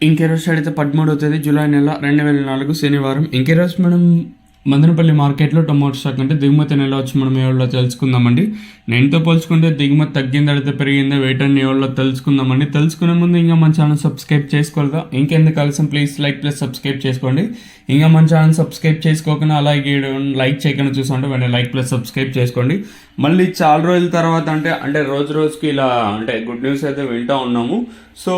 ఇంకెరోజు అయితే 13వ తేదీ జూలై నెల 2004 శనివారం. ఇంకెరోజు మనం మదనపల్లి మార్కెట్లో టొమాటో స్టాక్ అంటే దిగుమతి నెల వచ్చి మనం ఎవరిలో తెలుసుకుందామండి. నేనుతో పోల్చుకుంటే దిగుమతి తగ్గింది అడిగితే పెరిగిందా వెయిట్ అని ఎవరిలో తెలుసుకుందామండి. తెలుసుకునే ముందు ఇంకా మన ఛానల్ సబ్స్క్రైబ్ చేసుకోలేదా? ఇంకెందుకు కలిసి ప్లీజ్ సబ్స్క్రైబ్ చేసుకోండి. ఇంకా మన ఛానల్ సబ్స్క్రైబ్ చేసుకోకుండా అలాగే లైక్ చేయకుండా చూసుకుంటే వెంటనే సబ్స్క్రైబ్ చేసుకోండి. మళ్ళీ చాలా రోజుల తర్వాత అంటే రోజుకి ఇలా గుడ్ న్యూస్ అయితే వింటూ ఉన్నాము. సో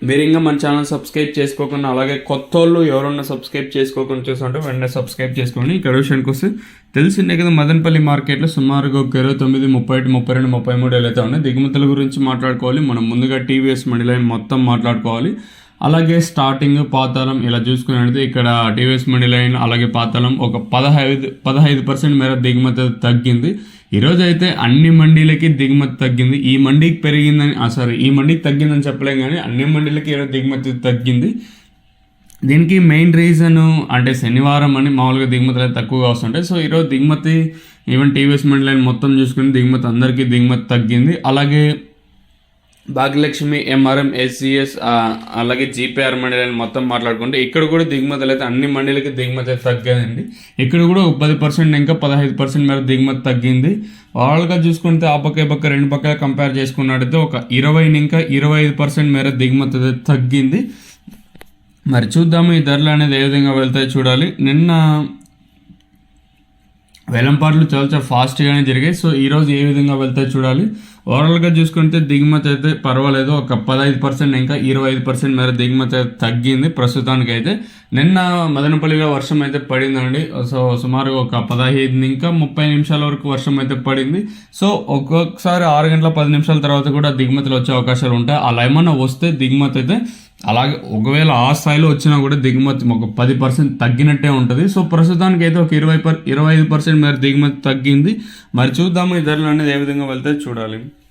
మీరు ఇంకా మన ఛానల్ సబ్స్క్రైబ్ చేసుకోకుండా అలాగే కొత్త వాళ్ళు ఎవరన్నా సబ్స్క్రైబ్ చేసుకోకుండా చూస్తుంటే వెంటనే సబ్స్క్రైబ్ చేసుకోండి. ఇక్కడ విషయానికి వస్తే తెలిసిందే కదా, మదనపల్లి మార్కెట్లో సుమారుగా 29, 31, 32, 33 అయితే ఉన్నాయి. దిగుమతుల గురించి మాట్లాడుకోవాలి. మనం ముందుగా టీవీఎస్ మండి లైన్ మొత్తం మాట్లాడుకోవాలి. అలాగే స్టార్టింగ్ పాతాళం ఇలా చూసుకున్నట్లయితే ఇక్కడ టీవీఎస్ మండి లైన్ అలాగే పాతాళం ఒక 15% మేర దిగుమతి తగ్గింది. ఈరోజు అయితే అన్ని మండీలకి దిగుమతి తగ్గింది. ఈ మండీకి ఈ మండీకి తగ్గిందని చెప్పలేం, కానీ అన్ని మండీలకి ఈరోజు దిగుమతి తగ్గింది. దీనికి మెయిన్ రీజన్ శనివారం అని మామూలుగా దిగుమతులు అయితే తక్కువగా వస్తుంటాయి. సో ఈరోజు దిగుమతి ఈవెన్ టీవీఎస్ మండి లైన్ మొత్తం చూసుకుని దిగుమతి అందరికీ దిగుమతి తగ్గింది. అలాగే భాగ్యలక్ష్మి, ఎంఆర్ఎం, ఎస్జిఎస్ అలాగే జీపీఆర్ మండలిని మొత్తం మాట్లాడుకుంటే ఇక్కడ కూడా దిగుమతులు అయితే అన్ని మండలికి దిగుమతి అయితే తగ్గిందండి. ఇక్కడ కూడా 10% ఇంకా 15% మేర దిగుమతి తగ్గింది. వాళ్ళగా చూసుకుంటే ఆ పక్క రెండు పక్కల కంపేర్ చేసుకున్నట్టయితే ఒక 20 ఇంకా 25% మేర దిగుమతి అయితే తగ్గింది. మరి చూద్దాము ఈ ధరలు అనేది ఏ విధంగా వెళ్తాయి చూడాలి. నిన్న వేలంపాట్లు చాలా ఫాస్ట్గానే జరిగాయి. సో ఈరోజు ఏ విధంగా వెళ్తాయి చూడాలి. ఓవరాల్గా చూసుకుంటే దిగుమతి అయితే పర్వాలేదు, ఒక 15% ఇంకా 25% మేర దిగుమతి అయితే తగ్గింది ప్రస్తుతానికి అయితే. నిన్న మదనపల్లిలో వర్షం అయితే పడిందండి. సో సుమారు ఒక 15 ఇంకా 30 నిమిషాల వరకు వర్షం అయితే పడింది. సో ఒక్కొక్కసారి 6 గంటల 10 నిమిషాల తర్వాత కూడా దిగుమతులు వచ్చే అవకాశాలు ఉంటాయి. అలా ఏమన్నా వస్తే దిగుమతి అయితే అలాగే ఒకవేళ ఆ స్థాయిలో వచ్చినా కూడా దిగుమతి ఒక 10% తగ్గినట్టే ఉంటుంది. సో ప్రస్తుతానికి అయితే ఒక 25% మేర దిగుమతి తగ్గింది. మరి చూద్దాము ఈ ధరలు అనేది ఏ విధంగా వెళ్తే చూడాలి.